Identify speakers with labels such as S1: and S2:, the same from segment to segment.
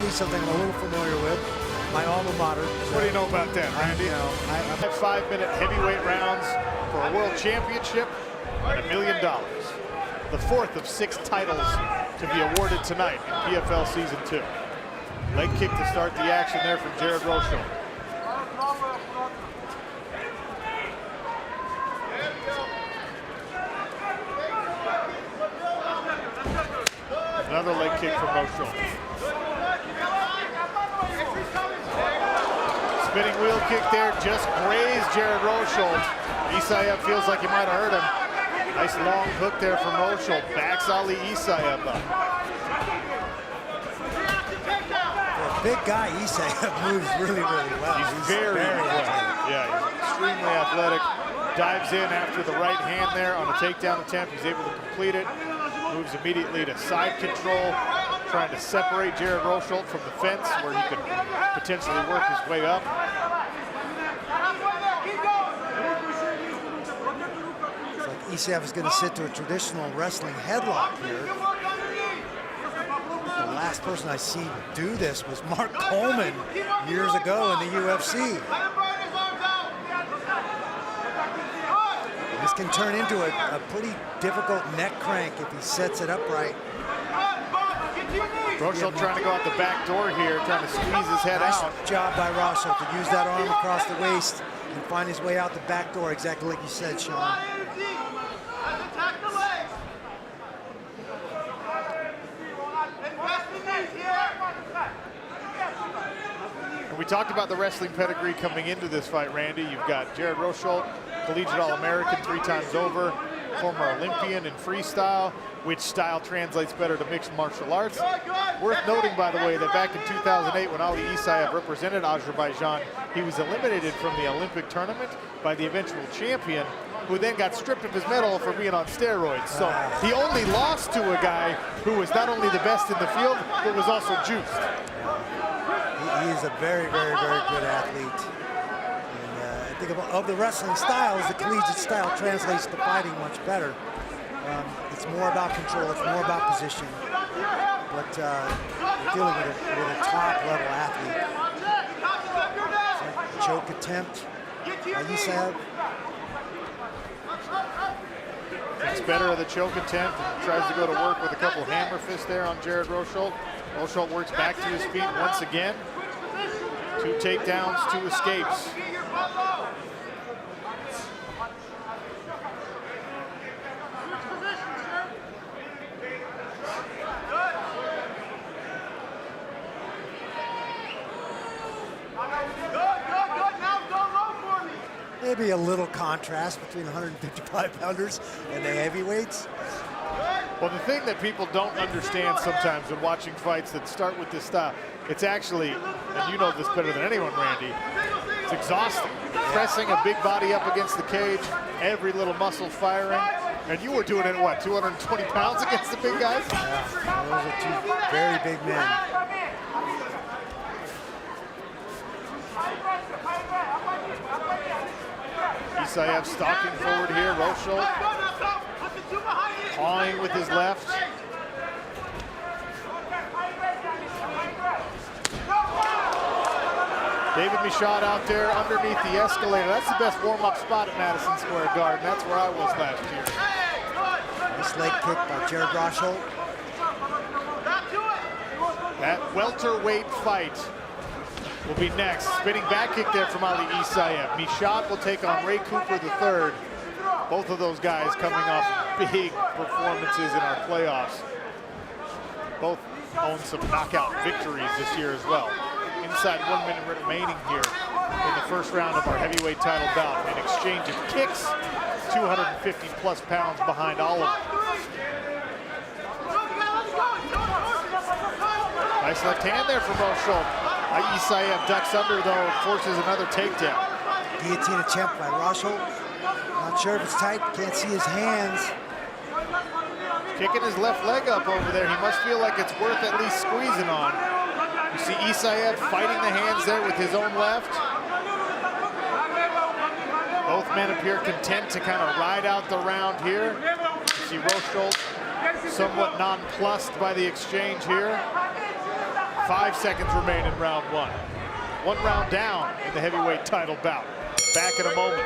S1: UFC, something I'm a little familiar with. My alma mater.
S2: What do you know about that, Randy?
S1: I
S2: 5-minute heavyweight rounds for a world championship and $1 million. The fourth of 6 titles to be awarded tonight in PFL Season 2. Leg kick to start the action there from Jared Рошольта. Another leg kick from Рошольta. Spinning wheel kick there, just grazed Jared Рошольta. Исаев feels like he might have hurt him. Nice long hook there from Рошольta. Backs Ali Исаев up.
S1: For a big guy, Исаев moves really, really well.
S2: He's very athletic. Yeah, he's extremely athletic. Dives in after the right hand there on a takedown attempt. He's able to complete it. Moves immediately to side control, trying to separate Jared Рошольta from the fence where he could potentially work his way up.
S1: It's like Исаев is going to sit to a traditional wrestling headlock here. The last person I seen do this was Mark Coleman years ago in the UFC. This can turn into a pretty difficult neck crank if he sets it upright.
S2: Рошольta trying to go out the back door here, trying to squeeze his head out.
S1: Nice job by Рошольta to use that arm across the waist and find his way out the back door, exactly like you said, Sean.
S2: And we talked about the wrestling pedigree coming into this fight, Randy. You've got Jared Рошольta, collegiate All-American 3 times over, former Olympian in freestyle. Which style translates better to mixed martial arts? Worth noting, by the way, that back in 2008, when Ali Исаев represented Azerbaijan, he was eliminated from the Olympic tournament by the eventual champion, who then got stripped of his medal for being on steroids. So he only lost to a guy who was not only the best in the field, but was also juiced.
S1: He is a very, very, very good athlete. And I think of the wrestling styles, the collegiate style translates to fighting much better. It's more about control, it's more about position. But we're dealing with a top-level athlete. Like choke attempt by Исаев.
S2: It's better of the choke attempt. Tries to go to work with a couple hammer fists there on Jared Рошольta. Рошольta works back to his feet once again. 2 takedowns, 2 escapes.
S1: Maybe a little contrast between 155-pounders and the heavyweights.
S2: Well, the thing that people don't understand sometimes when watching fights that start with this style, it's actually, and you know this better than anyone, Randy, it's exhausting. Pressing a big body up against the cage, every little muscle firing. And you were doing it, what, 220 pounds against the big guys?
S1: Yeah, those are 2 very big men.
S2: Исаев stalking forward here. Рошольta pawing with his left. David Michaud out there underneath the escalator. That's the best warm-up spot at Madison Square Garden. That's where I was last year.
S1: Nice leg kick by Jared Рошольta.
S2: That welterweight fight will be next. Spinning back kick there from Ali Исаев. Michaud will take on Ray Cooper III. Both of those guys coming off big performances in our playoffs. Both own some knockout victories this year as well. Inside 1 minute remaining here in the first round of our heavyweight title bout. An exchange of kicks, 250 plus pounds behind all of them. Nice left hand there from Рошольta. Исаев ducks under though, forces another takedown.
S1: Guillotine attempt by Рошольta. Not sure if it's tight, can't see his hands.
S2: Kicking his left leg up over there. He must feel like it's worth at least squeezing on. You see Исаев fighting the hands there with his own left. Both men appear content to kind of ride out the round here. You see Рошольta somewhat nonplussed by the exchange here. 5 seconds remain in round one. One round down in the heavyweight title bout. Back in a moment.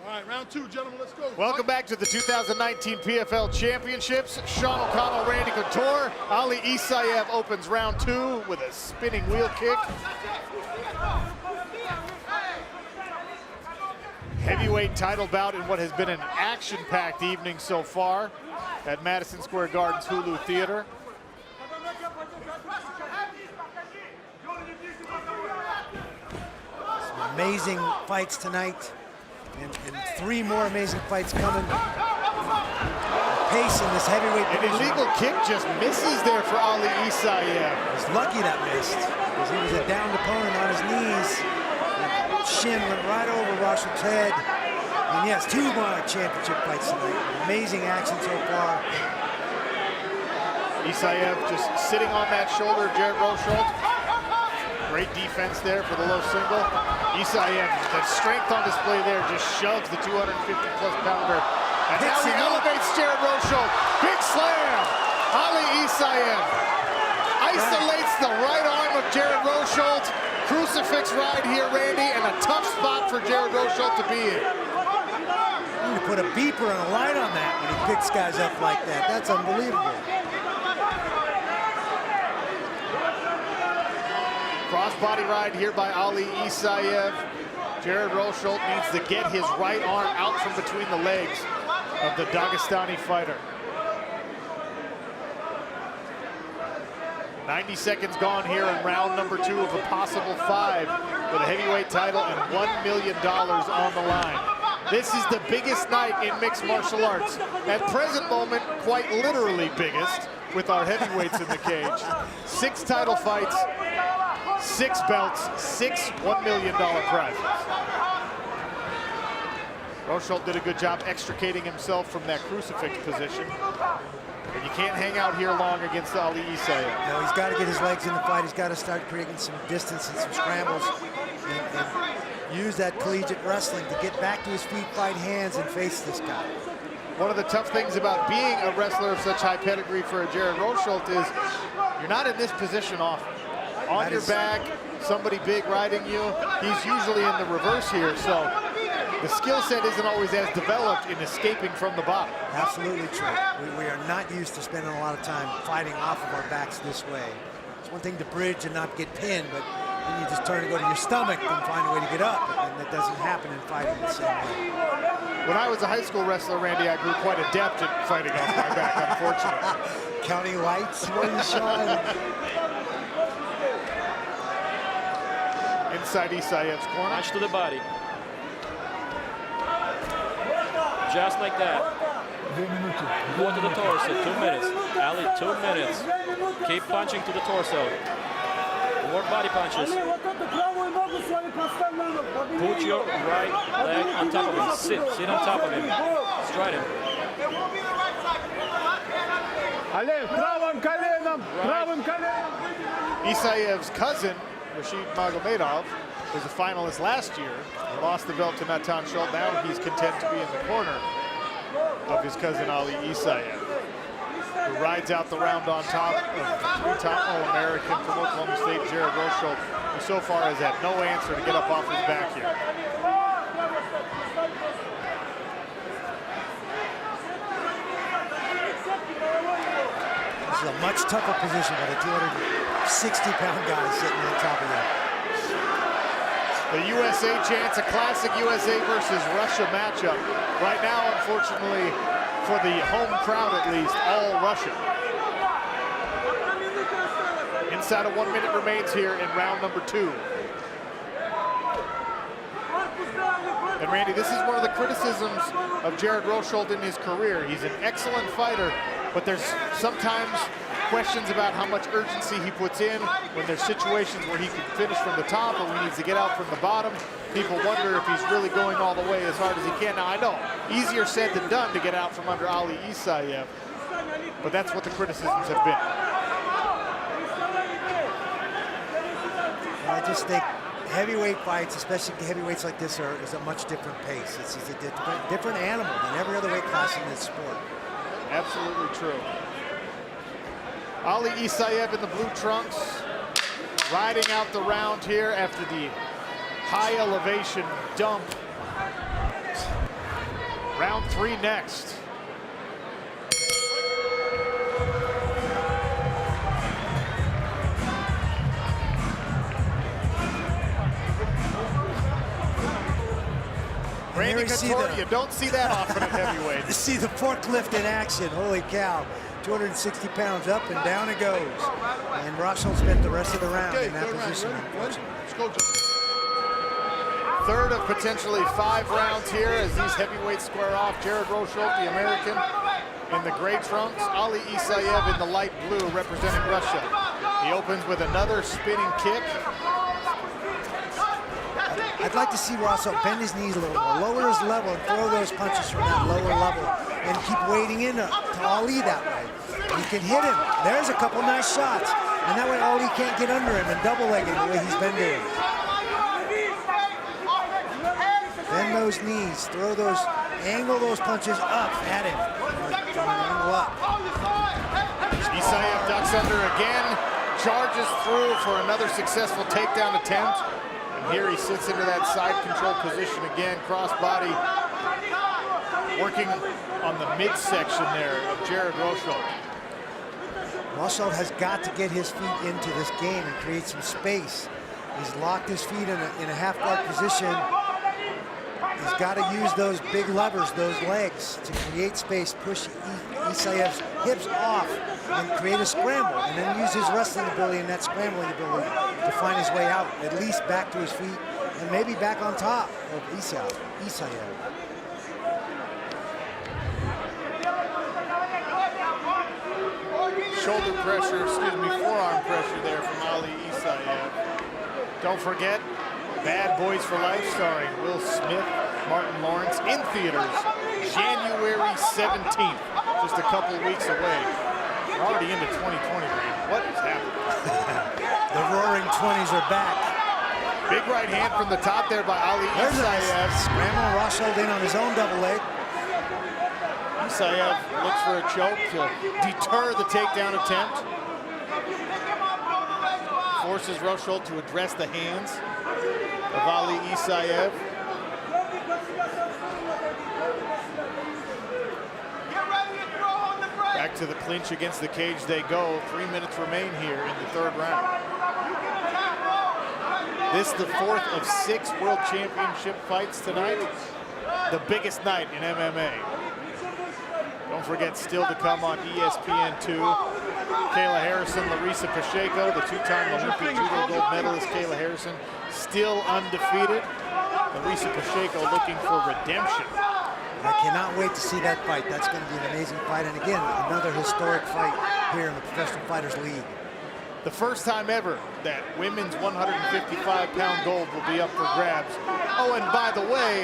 S3: All right, round two, gentlemen, let's go.
S2: Welcome back to the 2019 PFL Championships. Sean O'Connell, Randy Couture. Ali Исаев opens round two with a spinning wheel kick. Heavyweight title bout in what has been an action-packed evening so far at Madison Square Garden's Hulu Theater.
S1: Some amazing fights tonight, and 3 more amazing fights coming. The pace in this heavyweight
S2: An
S1: division.
S2: illegal kick just misses there for Ali Исаев.
S1: He's lucky that missed, because he was a downed opponent on his knees. Shin went right over Рошольta's head. And yes, 2 more championship fights tonight. Amazing action so far.
S2: Исаев just sitting on that shoulder of Jared Рошольта. Great defense there for the low single. Исаев, the strength on display there, just shoves the 250-plus pounder. And now he elevates Jared Рошольta. Big slam. Ali Исаев isolates the right arm of Jared Рошольta. Crucifix ride here, Randy, and a tough spot for Jared Рошольta to be in.
S1: You need to put a beeper and a light on that when he picks guys up like that. That's unbelievable.
S2: Crossbody ride here by Ali Исаев. Jared Рошольta needs to get his right arm out from between the legs of the Dagestani fighter. 90 seconds gone here in round number 2 of a possible 5 with a heavyweight title and $1 million on the line. This is the biggest night in mixed martial arts. At present moment, quite literally biggest with our heavyweights in the cage. 6 title fights, 6 belts, 6 $1 million prizes. Рошольta did a good job extricating himself from that crucifix position. And you can't hang out here long against Ali Исаев.
S1: No, he's got to get his legs in the fight. He's got to start creating some distance and some scrambles and use that collegiate wrestling to get back to his feet, fight hands, and face this guy.
S2: One of the tough things about being a wrestler of such high pedigree for a Jared Рошольta is you're not in this position often. On your back, somebody big riding you. He's usually in the reverse here, so the skill set isn't always as developed in escaping from the bottom.
S1: Absolutely true. We are not used to spending a lot of time fighting off of our backs this way. It's one thing to bridge and not get pinned, but then you just turn to go to your stomach and find a way to get up, and that doesn't happen in fighting the same way.
S2: When I was a high school wrestler, Randy, I grew quite adept at fighting off my back, unfortunately.
S1: Counting lights, what are you showing?
S2: Inside Исаев's corner.
S4: Punch to the body. Just like that. Go to the torso, 2 minutes. Ali, 2 minutes. Keep punching to the torso. More body punches. Put your right leg on top of him. Sit on top of him. Stride him.
S2: Исаев's cousin, Rashid Magomedov, was a finalist last year. He lost the belt to Natan Schultz. Now he's content to be in the corner of his cousin Ali Исаев, who rides out the round on top of 3-time All-American from Oklahoma State, Jared Рошольta, who so far has had no answer to get up off his back here.
S1: This is a much tougher position with a 260-pound guy sitting on top of you.
S2: The USA chants, a classic USA versus Russia matchup. Right now, unfortunately, for the home crowd at least, all Russia. Inside of 1 minute remains here in round number 2. And Randy, this is one of the criticisms of Jared Рошольta in his career. He's an excellent fighter, but there's sometimes questions about how much urgency he puts in when there's situations where he can finish from the top or he needs to get out from the bottom. People wonder if he's really going all the way as hard as he can. Now, I know, easier said than done to get out from under Ali Исаев, but that's what the criticisms have been.
S1: I just think heavyweight fights, especially heavyweights like this, is a much different pace. It's a different animal than every other weight class in this sport.
S2: Absolutely true. Ali Исаев in the blue trunks, riding out the round here after the high elevation dump. Round 3 next. Randy Couture, you don't see that often at heavyweight.
S1: You see the forklift in action. Holy cow. 260 pounds, up and down it goes. And Рошольта spent the rest of the round in that position.
S2: Third of potentially 5 rounds here as these heavyweights square off. Jared Рошольta, the American, in the gray trunks. Ali Исаев in the light blue, representing Russia. He opens with another spinning kick.
S1: I'd like to see Рошольta bend his knees a little more, lower his level, and throw those punches from that lower level, and keep wading into Ali that way. He can hit him. There's a couple nice shots, and that way Ali can't get under him and double leg him the way he's been doing. Bend those knees, angle those punches up at him. Angle up.
S2: Исаев ducks under again, charges through for another successful takedown attempt. And here he sits into that side control position again, crossbody, working on the midsection there of Jared Рошольta.
S1: Рошольta has got to get his feet into this game and create some space. He's locked his feet in a half guard position. He's got to use those big levers, those legs, to create space, push Isayev's hips off, and create a scramble, and then use his wrestling ability and that scrambling ability to find his way out, at least back to his feet, and maybe back on top of Исаев.
S2: Shoulder pressure, forearm pressure there from Ali Исаев. Don't forget, Bad Boys for Life, starring Will Smith, Martin Lawrence, in theaters January 17th, just a couple of weeks away. We're already into 2020, man. What is happening?
S1: The roaring 20s are back.
S2: Big right hand from the top there by Ali Исаев.
S1: Scramble Рошольta in on his own double leg.
S2: Исаев looks for a choke to deter the takedown attempt. Forces Рошольta to address the hands of Ali Исаев. Back to the clinch against the cage they go. 3 minutes remain here in the 3rd round. This is the 4th of 6 World Championship fights tonight. The biggest night in MMA. Don't forget, still to come on ESPN2. Kayla Harrison, Larissa Pacheco, the 2-time Olympic judo gold medalist Kayla Harrison, still undefeated. Larissa Pacheco looking for redemption.
S1: I cannot wait to see that fight. That's going to be an amazing fight. And again, another historic fight here in the Professional Fighters League.
S2: The first time ever that women's 155-pound gold will be up for grabs. Oh, and by the way,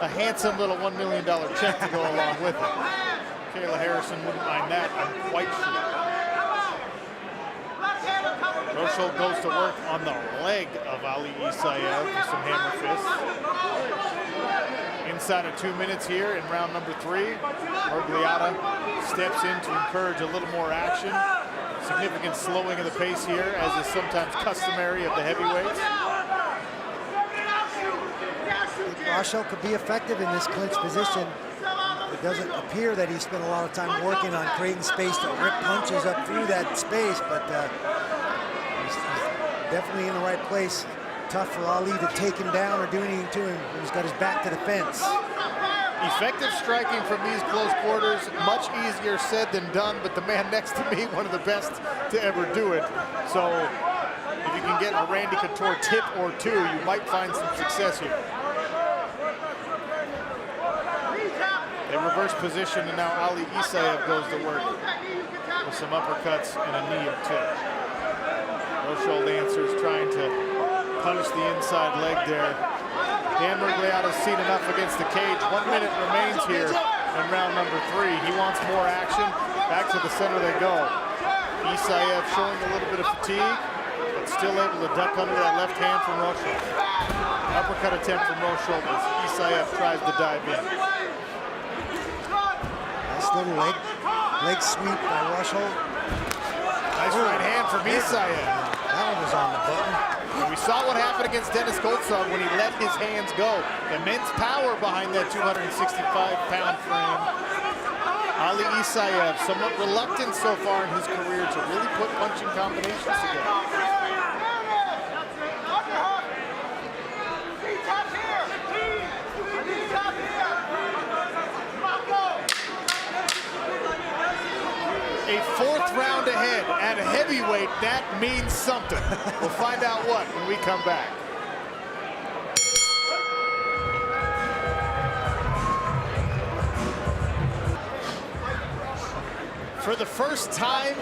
S2: a handsome little $1 million check to go along with it. Kayla Harrison wouldn't mind that, I'm quite sure. Рошольta goes to work on the leg of Ali Исаев with some hammer fists. Inside of 2 minutes here in round number 3, Murgliata steps in to encourage a little more action. Significant slowing of the pace here, as is sometimes customary of the heavyweights.
S1: Рошольta could be effective in this clinch position. It doesn't appear that he spent a lot of time working on creating space to rip punches up through that space, but he's definitely in the right place. Tough for Ali to take him down or do anything to him. He's got his back to the fence.
S2: Effective striking from these close quarters, much easier said than done, but the man next to me, one of the best to ever do it. So if you can get a Randy Couture tip or two, you might find some success here. They reverse position, and now Ali Исаев goes to work with some uppercuts and a knee or two. Рошольta answers, trying to punish the inside leg there. Dan Murgliata's seen enough against the cage. 1 minute remains here in round number 3. He wants more action. Back to the center they go. Исаев showing a little bit of fatigue, but but still able to duck under that left hand from Рошольта. Uppercut attempt from Рошольta as Исаев tries to dive in.
S1: Nice little leg sweep by Рошольta.
S2: Nice right hand from Исаев.
S1: That one was on the button.
S2: And we saw what happened against Dennis Goltsov when he let his hands go. Immense power behind that 265-pound frame. Ali Исаев, somewhat reluctant so far in his career to really put punching combinations together. A fourth round ahead at heavyweight, that means something. We'll find out what when we come back. For the first time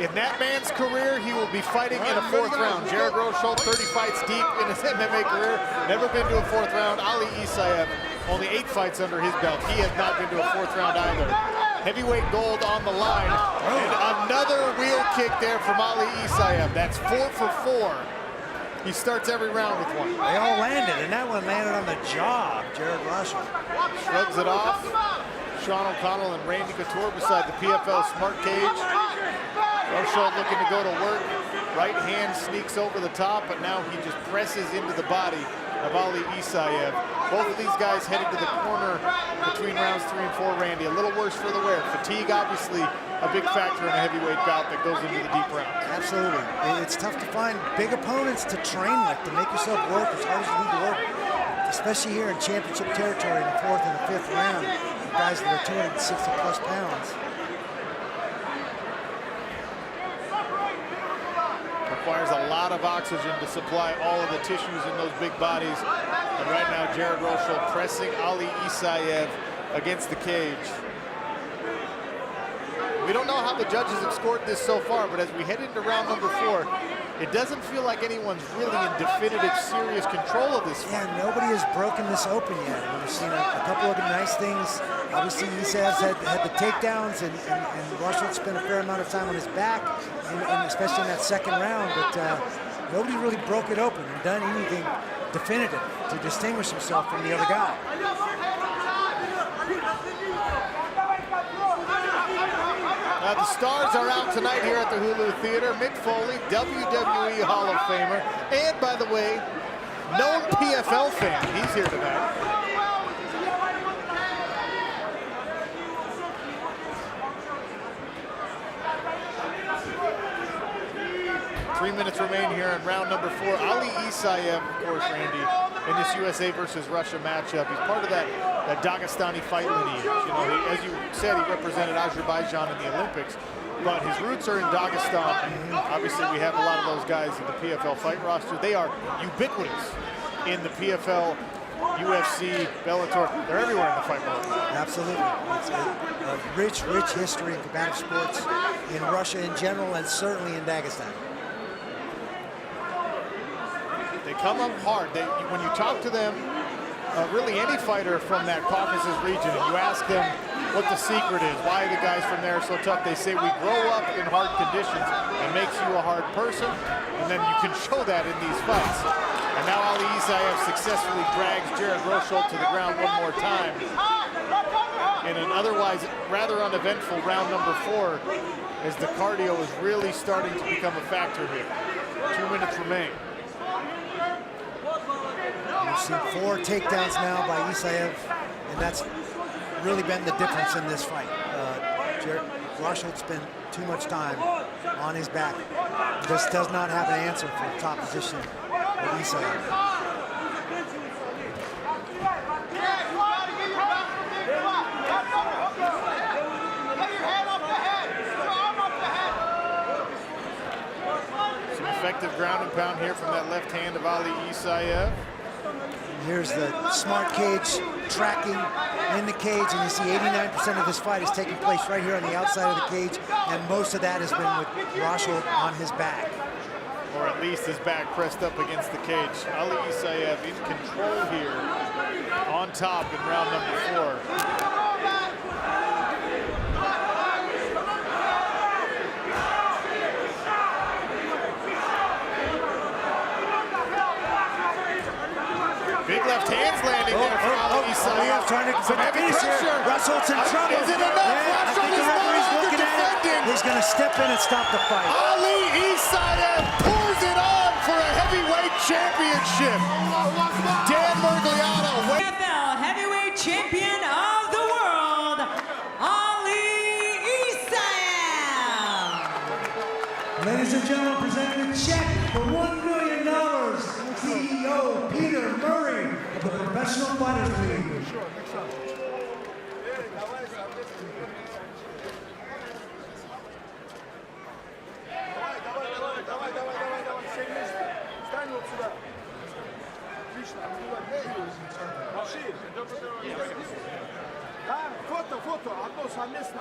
S2: in that man's career, he will be fighting in a fourth round. Jared Рошольta, 30 fights deep in his MMA career, never been to a fourth round. Ali Исаев, only 8 fights under his belt. He has not been to a fourth round either. Heavyweight gold on the line. And another wheel kick there from Ali Исаев. That's 4 for 4. He starts every round with one.
S1: They all landed, and that one landed on the jaw of Jared Рошольta.
S2: Shrugs it off. Sean O'Connell and Randy Couture beside the PFL Smart Cage. Рошольta looking to go to work. Right hand sneaks over the top, but now he just presses into the body of Ali Исаев. Both of these guys headed to the corner between rounds 3 and 4, Randy. A little worse for the wear. Fatigue, obviously, a big factor in a heavyweight bout that goes into the deep rounds.
S1: Absolutely. It's tough to find big opponents to train with, to make yourself work as hard as you need to work, especially here in championship territory in the 4th and the 5th round. Guys that are 260-plus pounds.
S2: Requires a lot of oxygen to supply all of the tissues in those big bodies. And right now, Jared Рошольta pressing Ali Исаев against the cage. We don't know how the judges have scored this so far, but as we head into round number 4, it doesn't feel like anyone's really in definitive, serious control of this fight.
S1: Yeah, nobody has broken this open yet. We've seen a couple of nice things. Obviously, Isaiev's had the takedowns, and Рошольta spent a fair amount of time on his back, and especially in that second round. But nobody really broke it open and done anything definitive to distinguish himself from the other guy.
S2: Now the stars are out tonight here at the Hulu Theater. Mick Foley, WWE Hall of Famer, and by the way, known PFL fan. He's here tonight. Three minutes remain here in round number 4. Ali Исаев, of course, Randy, in this USA versus Russia matchup. He's part of that Dagestani fight lineage. You know, as you said, he represented Azerbaijan in the Olympics, but his roots are in Dagestan. Obviously, we have a lot of those guys in the PFL fight roster. They are ubiquitous in the PFL, UFC, Bellator. They're everywhere in the fight world.
S1: Absolutely. It's a rich, rich history in combative sports in Russia in general, and certainly in Dagestan.
S2: They come up hard. When you talk to them, really any fighter from that Caucasus region, and you ask them what the secret is, why the guys from there are so tough, they say we grow up in hard conditions and makes you a hard person, and then you can show that in these fights. And now Ali Исаев successfully drags Jared Рошольta to the ground one more time in an otherwise rather uneventful round number 4, as the cardio is really starting to become a factor here. 2 minutes remain.
S1: We've seen 4 takedowns now by Исаев, and that's really been the difference in this fight. Рошольta spent too much time on his back. Just does not have an answer for the top position of Исаев.
S2: Some effective ground and pound here from that left hand of Ali Исаев.
S1: Here's the smart cage tracking in the cage, and you see 89% of this fight is taking place right here on the outside of the cage, and most of that has been with Рошольta on his back.
S2: Or at least his back pressed up against the cage. Ali Исаев in control here, on top in round number 4.
S1: Roush trying to
S2: Some
S1: put the
S2: heavy
S1: finish here.
S2: pressure.
S1: Russell's in trouble.
S2: Is it enough?
S1: Yeah, I think
S2: Russell
S1: the
S2: is no
S1: referee's
S2: longer
S1: looking at
S2: defending.
S1: it. He's going to step in and stop the fight.
S2: Ali Исаев pours it on for a heavyweight championship. Dan Mergliano.
S5: NFL heavyweight champion of the world, Ali Исаев.
S1: Ladies and gentlemen, presenting a check for $1 million. CEO Peter Murray of the Professional Fighters League.
S3: Sure, next time. Фото, одно совместно.